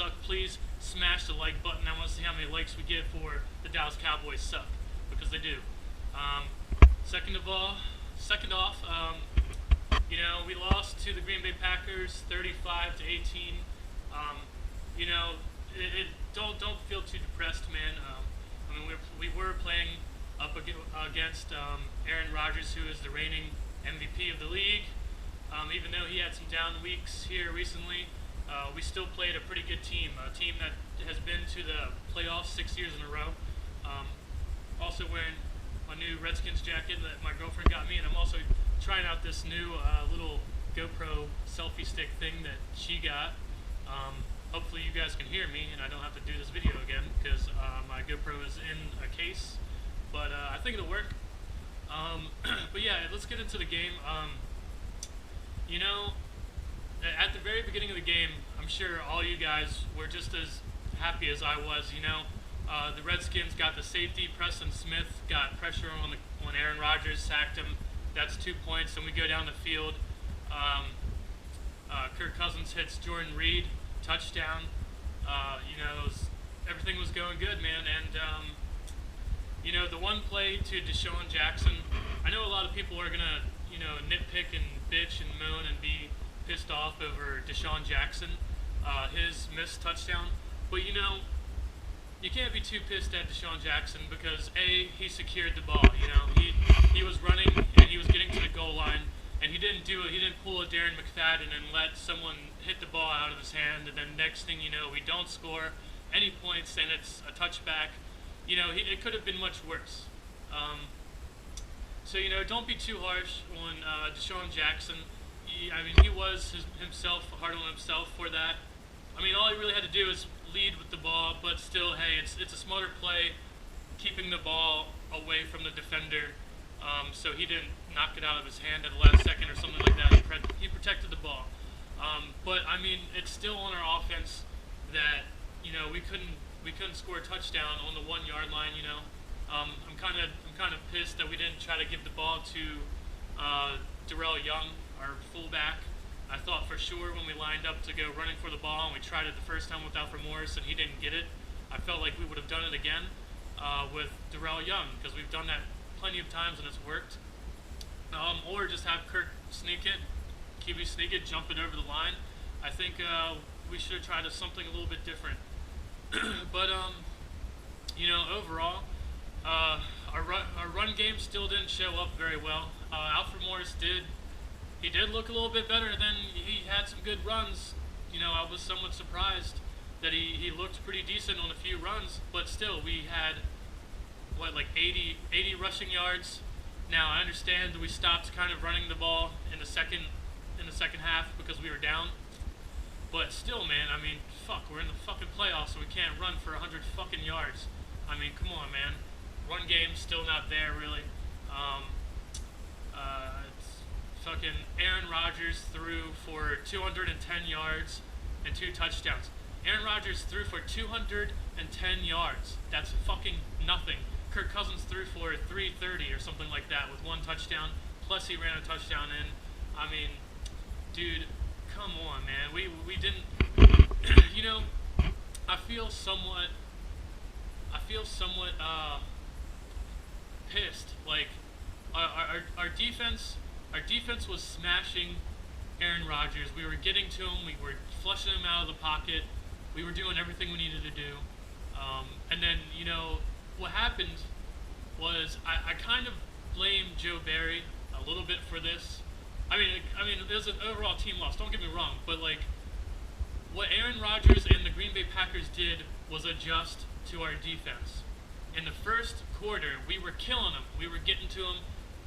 suck, please smash the like button. I want to see how many likes we get for the Dallas Cowboys suck, because they do. Second off, you know, we lost to the Green Bay Packers 35-18. You know, don't feel too depressed, man. I mean, we were playing up against Aaron Rodgers, who is the reigning MVP of the league. Even though he had some down weeks here recently, we still played a pretty good team, a team that has been to the playoffs 6 years in a row. Also wearing my new Redskins jacket that my girlfriend got me, and I'm also trying out this new little GoPro selfie stick thing that she got. Hopefully you guys can hear me and I don't have to do this video again, because my GoPro is in a case, but I think it'll work. But yeah, let's get into the game. You know, at the very beginning of the game, I'm sure all you guys were just as happy as I was. You know, the Redskins got the safety. Preston Smith got pressure on Aaron Rodgers, sacked him. That's 2 points, and we go down the field. Kirk Cousins hits Jordan Reed, touchdown. You know, everything was going good, man. And you know, the one play to Deshaun Jackson, I know a lot of people are gonna, you know, nitpick and bitch and moan and be pissed off over Deshaun Jackson, his missed touchdown. But you know, you can't be too pissed at Deshaun Jackson because A, he secured the ball. You know, he was running and he was getting to the goal line, and he didn't do it. He didn't pull a Darren McFadden and let someone hit the ball out of his hand, and then next thing you know, we don't score any points and it's a touchback. You know, it could have been much worse. So, you know, don't be too harsh on Deshaun Jackson. I mean, he was himself hard on himself for that. I mean, all he really had to do is lead with the ball, but still, hey, it's a smarter play, keeping the ball away from the defender, so he didn't knock it out of his hand at the last second or something like that. He protected the ball. But I mean, it's still on our offense that, you know, we couldn't score a touchdown on the 1 yard line. You know, I'm kind of pissed that we didn't try to give the ball to Darrell Young, our fullback. I thought for sure when we lined up to go running for the ball, and we tried it the first time without remorse, and he didn't get it. I felt like we would have done it again with Darrell Young, because we've done that plenty of times and it's worked. Or just have Kirk sneak it, QB sneak it, jump it over the line. I think we should have tried something a little bit different. But you know, overall, our run game still didn't show up very well. Alfred Morris did look a little bit better. Then he had some good runs. You know, I was somewhat surprised that he looked pretty decent on a few runs, but still, we had like 80 rushing yards. Now I understand that we stopped kind of running the ball in the second half because we were down. But still, man, I mean, fuck, we're in the fucking playoffs, so we can't run for 100 fucking yards. I mean, come on, man. Run game's still not there, really. It's fucking Aaron Rodgers threw for 210 yards and 2 touchdowns. Aaron Rodgers threw for 210 yards. That's fucking nothing. Kirk Cousins threw for 330 or something like that with 1 touchdown, plus he ran a touchdown in. I mean, dude, come on, man. We didn't, you know, I feel somewhat pissed. Like, our defense was smashing Aaron Rodgers. We were getting to him. We were flushing him out of the pocket. We were doing everything we needed to do. And then, you know, what happened was I kind of blame Joe Barry a little bit for this. I mean, there's an overall team loss. Don't get me wrong, but like, what Aaron Rodgers and the Green Bay Packers did was adjust to our defense. In the first quarter, we were killing them. We were getting to them.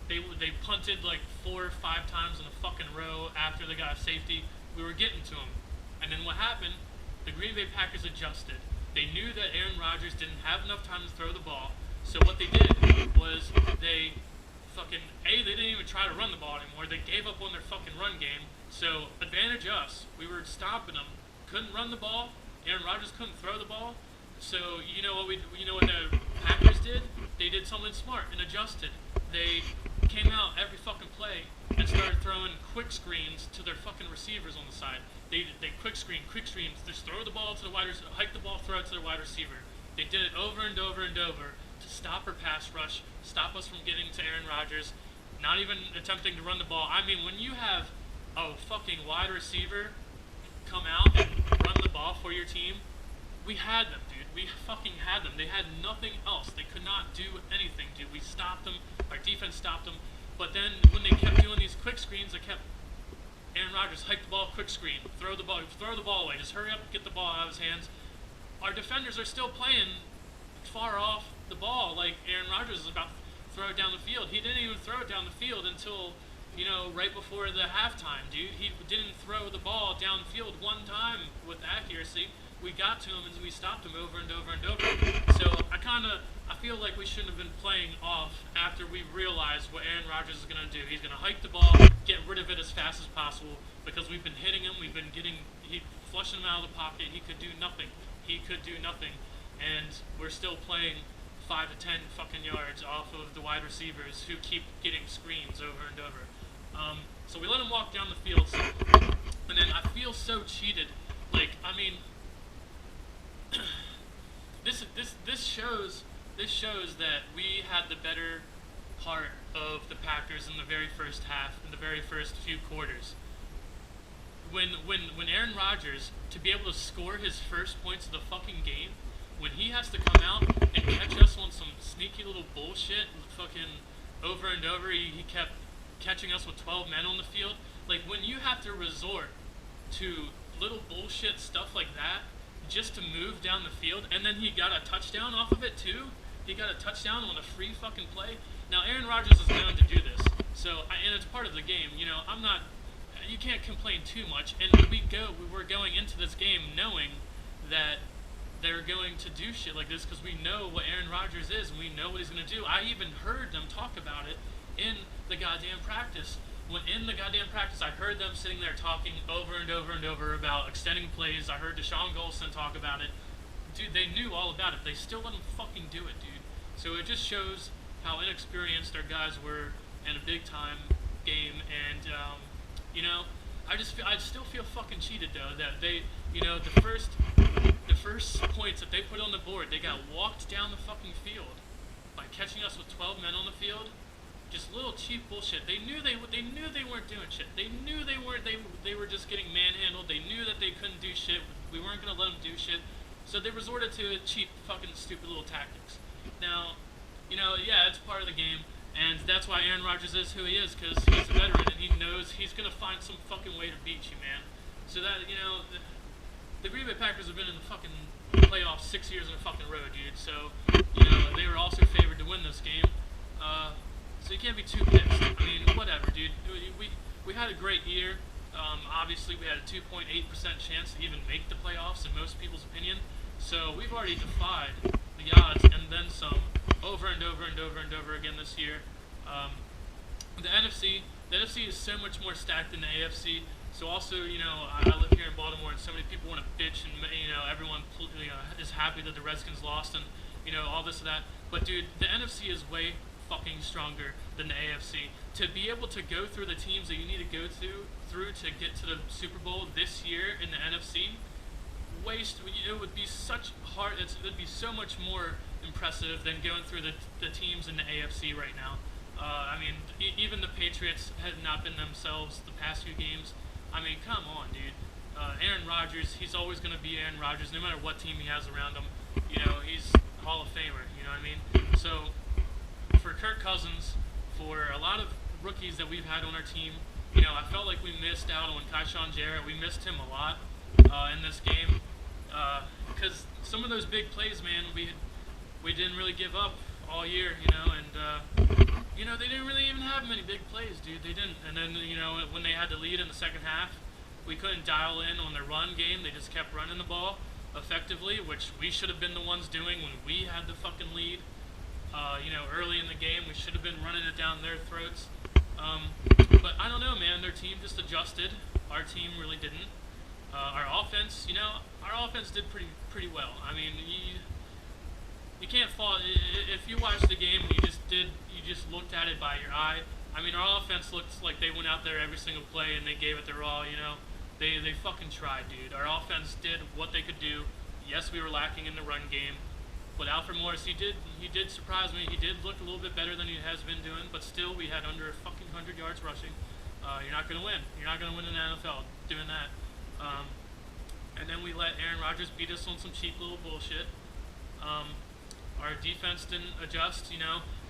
They punted like 4 or 5 times in a fucking row after they got a safety. We were getting to them. And then what happened? The Green Bay Packers adjusted. They knew that Aaron Rodgers didn't have enough time to throw the ball. So what they did was they didn't even try to run the ball anymore. They gave up on their fucking run game. So advantage us. We were stopping them. Couldn't run the ball. Aaron Rodgers couldn't throw the ball. So you know what the Packers did? They did something smart and adjusted. They came out every fucking play and started throwing quick screens to their fucking receivers on the side. They quick screen, just throw the ball to the wide receiver, hike the ball, throw it to the wide receiver. They did it over and over and over to stop our pass rush, stop us from getting to Aaron Rodgers, not even attempting to run the ball. I mean, when you have a fucking wide receiver come out and run the ball for your team, we had them, dude. We fucking had them. They had nothing else. They could not do anything, dude. We stopped them. Our defense stopped them. But then when they kept doing these quick screens, they kept Aaron Rodgers hike the ball, quick screen, throw the ball away. Just hurry up and get the ball out of his hands. Our defenders are still playing far off the ball, like Aaron Rodgers is about to throw it down the field. He didn't even throw it down the field until, right before the halftime, dude. He didn't throw the ball downfield one time with accuracy. We got to him and we stopped him over and over and over. So I feel like we shouldn't have been playing off after we realized what Aaron Rodgers is going to do. He's going to hike the ball, get rid of it as fast as possible, because we've been hitting him, flushing him out of the pocket. He could do nothing. And we're still playing 5 to 10 fucking yards off of the wide receivers who keep getting screens over and over. So we let him walk down the field, and then I feel so cheated. Like, I mean, this shows that we had the better part of the Packers in the very first half, in the very first few quarters. When Aaron Rodgers, to be able to score his first points of the fucking game, when he has to come out and catch us on some sneaky little bullshit, fucking over and over, he kept catching us with 12 men on the field. Like, when you have to resort to little bullshit stuff like that just to move down the field, and then he got a touchdown off of it too. He got a touchdown on a free fucking play. Now, Aaron Rodgers is known to do this, and it's part of the game. You can't complain too much, and we were going into this game knowing that they're going to do shit like this because we know what Aaron Rodgers is and we know what he's going to do. I even heard them talk about it in the goddamn practice. In the goddamn practice, I heard them sitting there talking over and over and over about extending plays. I heard Deshaun Golson talk about it. Dude, they knew all about it. They still let him fucking do it, dude. So it just shows how inexperienced our guys were in a big-time game, and, I still feel fucking cheated, though, that they, the first points that they put on the board, they got walked down the fucking field by catching us with 12 men on the field. Just little cheap bullshit. They knew they weren't doing shit. They knew they were just getting manhandled. They knew that they couldn't do shit. We weren't gonna let them do shit. So they resorted to cheap, fucking, stupid little tactics. Now, yeah, it's part of the game, and that's why Aaron Rodgers is who he is, because he's a veteran and he knows he's gonna find some fucking way to beat you, man. So that the Green Bay Packers have been in the fucking playoffs 6 years in a fucking row, dude. So they were also favored to win this game. So you can't be too pissed. I mean, whatever, dude. We had a great year. Obviously, we had a 2.8% chance to even make the playoffs, in most people's opinion. So we've already defied the odds and then some over and over and over and over again this year. The NFC is so much more stacked than the AFC. So also, I live here in Baltimore, and so many people want to bitch, and everyone is happy that the Redskins lost, and all this and that. But dude, the NFC is way fucking stronger than the AFC. To be able to go through the teams that you need to go through to get to the Super Bowl this year in the NFC, it would be it would be so much more impressive than going through the teams in the AFC right now. I mean, even the Patriots have not been themselves the past few games. I mean, come on, dude. Aaron Rodgers, he's always going to be Aaron Rodgers, no matter what team he has around him. He's Hall of Famer, you know what I mean? So, for Kirk Cousins, for a lot of rookies that we've had on our team, I felt like we missed out on Keyshawn Jarrett. We missed him a lot in this game because some of those big plays, man, we didn't really give up all year, and they didn't really even have many big plays, dude. They didn't. And then, when they had the lead in the second half, we couldn't dial in on their run game. They just kept running the ball effectively, which we should have been the ones doing when we had the fucking lead. Early in the game, we should have been running it down their throats. But I don't know, man. Their team just adjusted. Our team really didn't. Our offense did pretty well. I mean, you can't fault if you watched the game and you just looked at it by your eye. I mean, our offense looked like they went out there every single play and they gave it their all. They fucking tried, dude. Our offense did what they could do. Yes, we were lacking in the run game, but Alfred Morris, he did surprise me. He did look a little bit better than he has been doing, but still, we had under a fucking 100 yards rushing. You're not gonna win. You're not gonna win in the NFL doing that. And then we let Aaron Rodgers beat us on some cheap little bullshit. Our defense didn't adjust.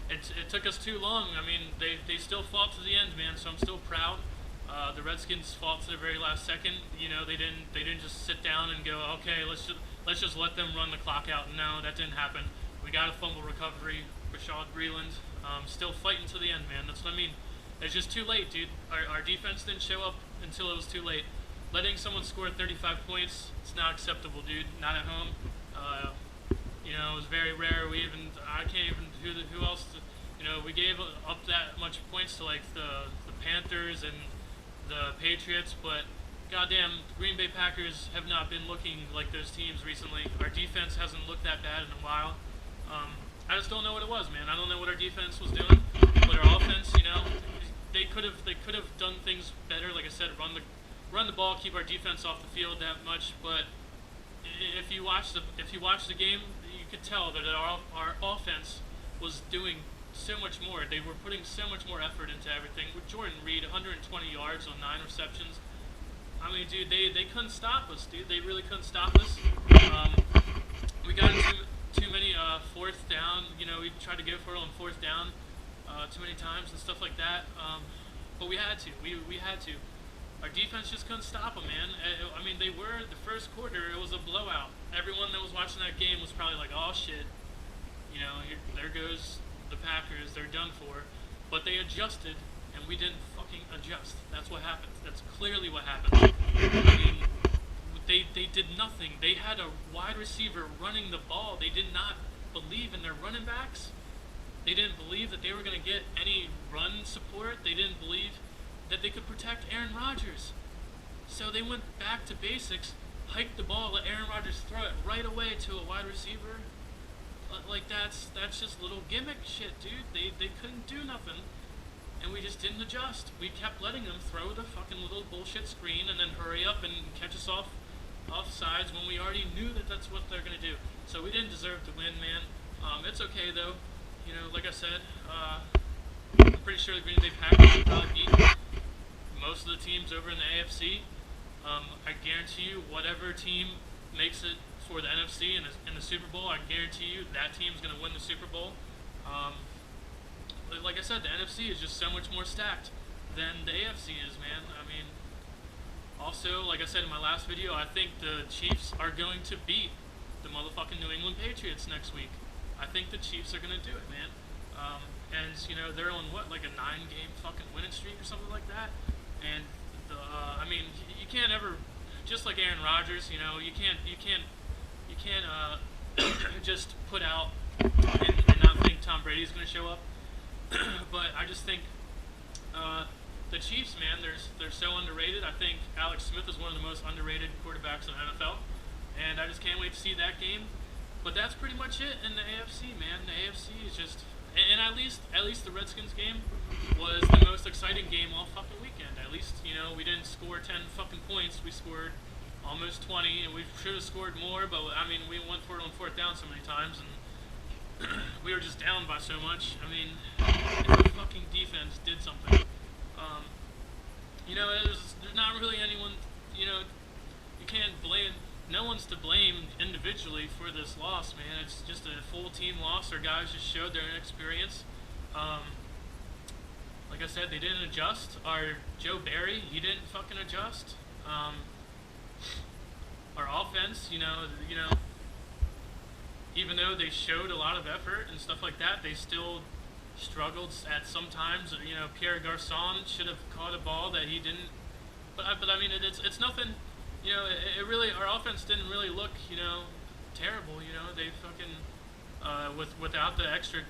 It took us too long. I mean, they still fought to the end, man. So I'm still proud. The Redskins fought to the very last second. They didn't just sit down and go, okay, let's just let them run the clock out. No, that didn't happen. We got a fumble recovery. Rashad Breeland, still fighting to the end, man. That's what I mean. It's just too late, dude. Our defense didn't show up until it was too late. Letting someone score 35 points, it's not acceptable, dude. Not at home. It was very rare. I can't even, who else, we gave up that much points to, like, the Panthers and the Patriots, but goddamn, the Green Bay Packers have not been looking like those teams recently. Our defense hasn't looked that bad in a while. I just don't know what it was, man. I don't know what our defense was doing, but our offense, they could have done things better. Like I said, run the ball, keep our defense off the field that much. But if you watch the game, you could tell that our offense was doing so much more. They were putting so much more effort into everything. With Jordan Reed, 120 yards on 9 receptions. I mean, dude, they couldn't stop us, dude. They really couldn't stop us. We got too many fourth down. We tried to go for it on fourth down too many times and stuff like that. But we had to. We had to. Our defense just couldn't stop them, man. I mean, they were, the first quarter, it was a blowout. Everyone that was watching that game was probably like, oh, shit. There goes the Packers. They're done for. But they adjusted, and we didn't fucking adjust. That's what happened. That's clearly what happened. I mean, they did nothing. They had a wide receiver running the ball. They did not believe in their running backs. They didn't believe that they were going to get any run support. They didn't believe that they could protect Aaron Rodgers. So they went back to basics, hiked the ball, let Aaron Rodgers throw it right away to a wide receiver. Like, that's just little gimmick shit, dude. They couldn't do nothing, and we just didn't adjust. We kept letting them throw the fucking little bullshit screen and then hurry up and catch us off sides when we already knew that that's what they're going to do. So we didn't deserve to win, man. It's okay, though. Like I said, I'm pretty sure the Green Bay Packers will probably beat most of the teams over in the AFC. I guarantee you, whatever team makes it for the NFC in the Super Bowl, I guarantee you that team's going to win the Super Bowl. Like I said, the NFC is just so much more stacked than the AFC is, man. I mean, also, like I said in my last video, I think the Chiefs are going to beat the motherfucking New England Patriots next week. I think the Chiefs are going to do it, man. And, they're on, like a 9-game fucking winning streak or something like that. And, I mean, you can't ever, just like Aaron Rodgers, you can't just put out and not think Tom Brady's going to show up. But I just think the Chiefs, man, they're so underrated. I think Alex Smith is one of the most underrated quarterbacks in the NFL. And I just can't wait to see that game. But that's pretty much it in the AFC, man. The AFC is just, and at least the Redskins game was the most exciting game all fucking weekend. At least, we didn't score 10 fucking points. We scored almost 20, and we should have scored more, but, I mean, we went for it on fourth down so many times, and we were just down by so much. I mean, if the fucking defense did something, there's not really anyone, you can't blame. No one's to blame individually for this loss, man. It's just a full team loss. Our guys just showed their inexperience. Like I said, they didn't adjust. Our Joe Barry, he didn't fucking adjust. Our offense, even though they showed a lot of effort and stuff like that, they still struggled at some times. Pierre Garçon should have caught a ball that he didn't. But I mean, it's nothing. It really, our offense didn't really look, terrible. They fucking without the extra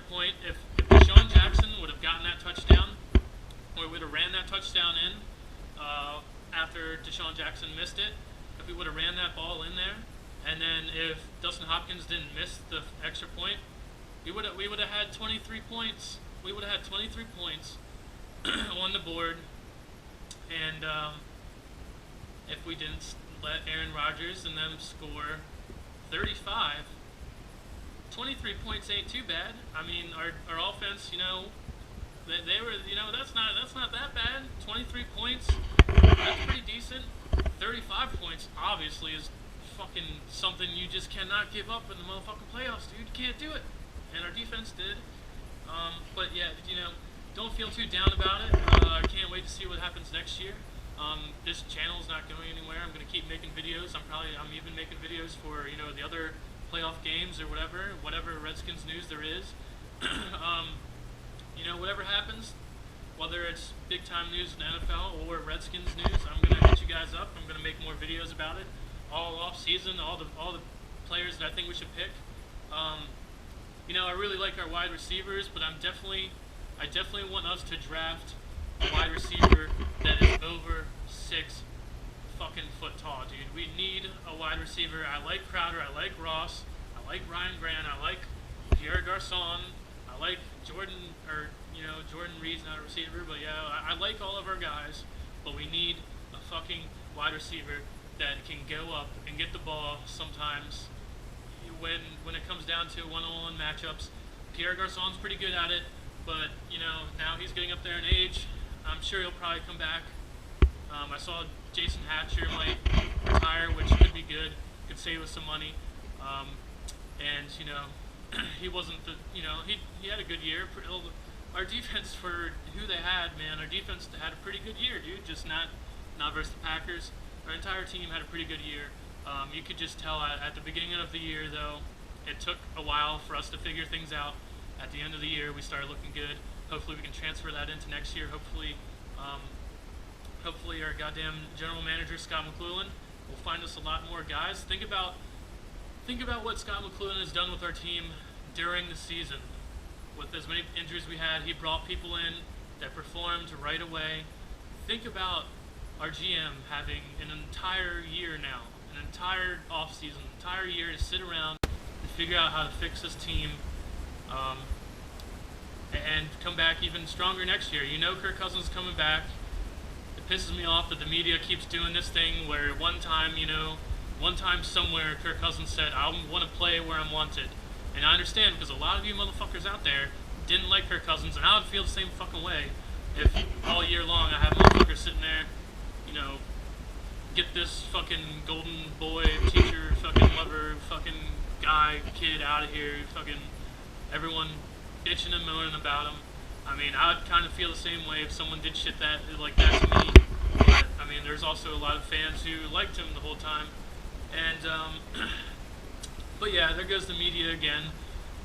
point. If Deshaun Jackson would have gotten that touchdown, or would have ran that touchdown in after Deshaun Jackson missed it, if we would have ran that ball in there, and then if Dustin Hopkins didn't miss the extra point, we would have had 23 points we would have had 23 points on the board, and if we didn't let Aaron Rodgers and them score 35, 23 points ain't too bad. I mean, our offense, they were, that's not that bad. 23 points, that's pretty decent. 35 points, obviously, is fucking something you just cannot give up in the motherfucking playoffs, dude. You can't do it. And our defense did. But yeah, don't feel too down about it. I can't wait to see what happens next year. This channel's not going anywhere. I'm gonna keep making videos. I'm even making videos for the other playoff games or whatever Redskins news there is. Whatever happens, whether it's big time news in the NFL or Redskins news, I'm gonna hit you guys up. I'm gonna make more videos about it all off season, all the players that I think we should pick. I really like our wide receivers, but I definitely want us to draft a wide receiver that is over 6 fucking foot tall, dude. We need a wide receiver. I like Crowder, I like Ross, I like Ryan Grant, I like Pierre Garçon, I like Jordan Reed's not a receiver, but yeah, I like all of our guys, but we need a fucking wide receiver that can go up and get the ball sometimes. When it comes down to one-on-one matchups, Pierre Garçon's pretty good at it, but now he's getting up there in age. I'm sure he'll probably come back. I saw Jason Hatcher might retire, which could be good. Could save us some money. And he wasn't he had a good year. Our defense, for who they had, man, our defense had a pretty good year, dude. Just not versus the Packers. Our entire team had a pretty good year. You could just tell at the beginning of the year, though, it took a while for us to figure things out. At the end of the year, we started looking good. Hopefully we can transfer that into next year. Hopefully our goddamn general manager, Scott McClellan, will find us a lot more guys. Think about what Scott McClellan has done with our team during the season. With as many injuries we had, he brought people in that performed right away. Think about our GM having an entire year now, an entire offseason, an entire year to sit around and figure out how to fix this team, and come back even stronger next year. Kirk Cousins is coming back. It pisses me off that the media keeps doing this thing where one time somewhere Kirk Cousins said, I want to play where I'm wanted. And I understand, because a lot of you motherfuckers out there didn't like Kirk Cousins, and I would feel the same fucking way if all year long I have motherfuckers sitting there, get this fucking golden boy, teacher, fucking lover, fucking guy, kid out of here, fucking everyone bitching and moaning about him. I mean, I would kind of feel the same way if someone did shit like that to me. But, I mean, there's also a lot of fans who liked him the whole time. And, but yeah, there goes the media again.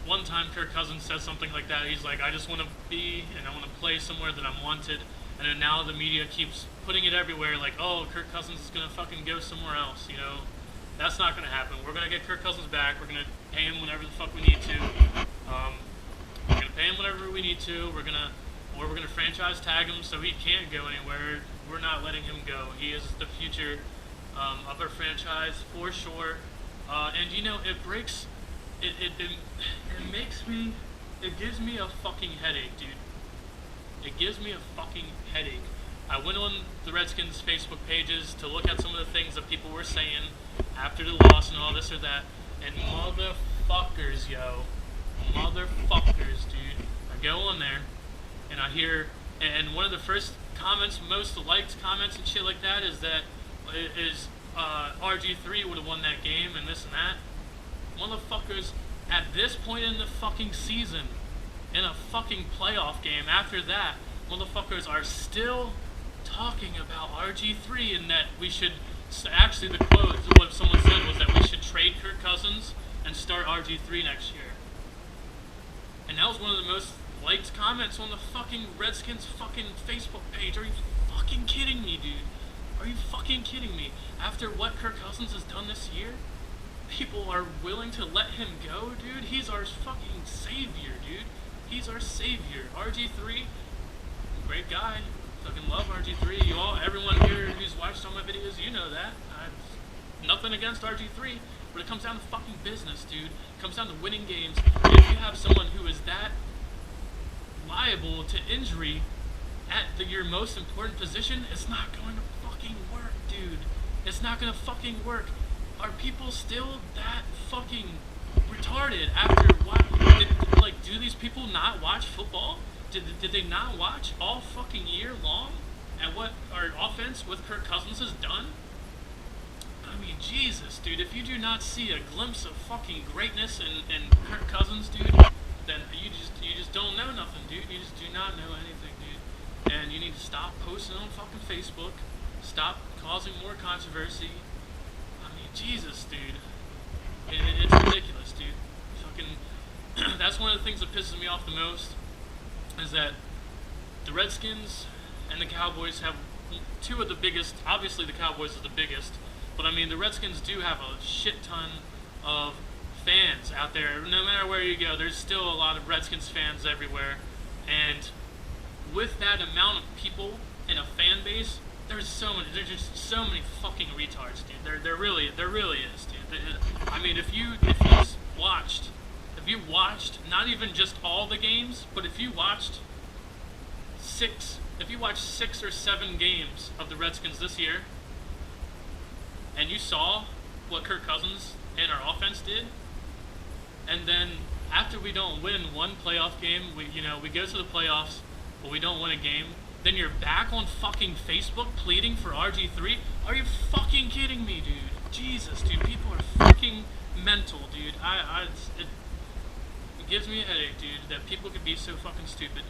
One time Kirk Cousins says something like that. He's like, I just want to be and I want to play somewhere that I'm wanted. And then now the media keeps putting it everywhere, like, oh, Kirk Cousins is going to fucking go somewhere else, That's not going to happen. We're going to get Kirk Cousins back. We're going to pay him whenever the fuck we need to. We're going to pay him whenever we need to. We're going to franchise tag him so he can't go anywhere. We're not letting him go. He is the future of our franchise for sure. And it gives me a fucking headache, dude. It gives me a fucking headache. I went on the Redskins Facebook pages to look at some of the things that people were saying after the loss and all this or that, and motherfuckers, dude. I go on there, and I hear, and one of the first comments, most liked comments and shit like that is RG3 would have won that game and this and that. Motherfuckers, at this point in the fucking season, in a fucking playoff game, after that, motherfuckers are still talking about RG3 and that we should, actually the quote, what someone said was that we should trade Kirk Cousins and start RG3 next year. And that was one of the most liked comments on the fucking Redskins fucking Facebook page. Are you fucking kidding me, dude? Are you fucking kidding me? After what Kirk Cousins has done this year, people are willing to let him go, dude? He's our fucking savior, dude. He's our savior. RG3, great guy. Fucking love RG3. Everyone here who's watched all my videos, you know that. Nothing against RG3, but it comes down to fucking business, dude. It comes down to winning games. And if you have someone who is that liable to injury at your most important position, it's not going to fucking work, dude. It's not going to fucking work. Are people still that fucking retarded after what? Do these people not watch football? Did they not watch all fucking year long at what our offense with Kirk Cousins has done? I mean, Jesus, dude, if you do not see a glimpse of fucking greatness in Kirk Cousins, dude, then you just don't know nothing, dude. You just do not know anything, dude. And you need to stop posting on fucking Facebook. Stop causing more controversy. I mean, Jesus, dude. It's ridiculous, dude. Fucking, that's one of the things that pisses me off the most, is that the Redskins and the Cowboys have two of the biggest. Obviously, the Cowboys is the biggest, but I mean, the Redskins do have a shit ton of fans out there. No matter where you go, there's still a lot of Redskins fans everywhere. And with that amount of people in a fan base, there's just so many fucking retards, dude. There really is, dude. I mean, if you watched not even just all the games, but if you watched 6 or 7 games of the Redskins this year, and you saw what Kirk Cousins and our offense did, and then after we don't win one playoff game, we go to the playoffs, but we don't win a game, then you're back on fucking Facebook pleading for RG3? Are you fucking kidding me, dude? Jesus, dude, people are fucking mental, dude. It gives me a headache, dude, that people could be so fucking stupid.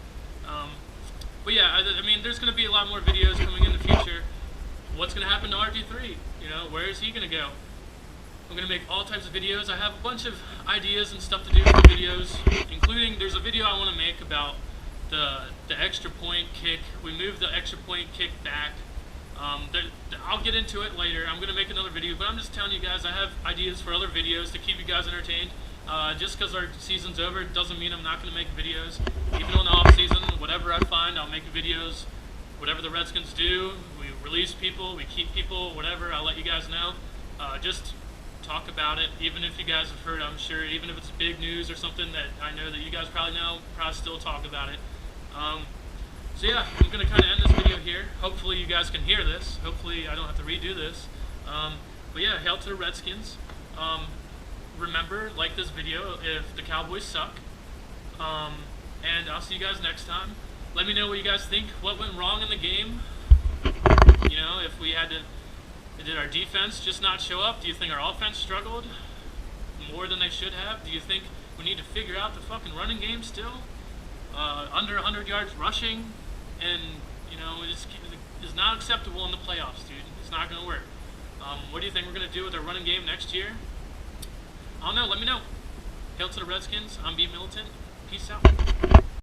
But yeah, I mean, there's going to be a lot more videos coming in the future. What's going to happen to RG3? Where is he going to go? I'm going to make all types of videos. I have a bunch of ideas and stuff to do for videos, including there's a video I want to make about the extra point kick. We moved the extra point kick back. I'll get into it later. I'm going to make another video, but I'm just telling you guys I have ideas for other videos to keep you guys entertained. Just because our season's over doesn't mean I'm not going to make videos. Even on the off season, whatever I find, I'll make videos. Whatever the Redskins do, we release people, we keep people, whatever, I'll let you guys know. Just talk about it, even if you guys have heard, I'm sure, even if it's big news or something that I know that you guys probably know, probably still talk about it. So yeah, I'm going to kind of end this video here. Hopefully you guys can hear this. Hopefully I don't have to redo this. But yeah, hail to the Redskins. Remember, like this video if the Cowboys suck. And I'll see you guys next time. Let me know what you guys think. What went wrong in the game? If we had to... Did our defense just not show up? Do you think our offense struggled more than they should have? Do you think we need to figure out the fucking running game still? Under 100 yards rushing, and it's not acceptable in the playoffs, dude. It's not going to work. What do you think we're going to do with our running game next year? I don't know. Let me know. Hail to the Redskins. I'm B. Militant. Peace out.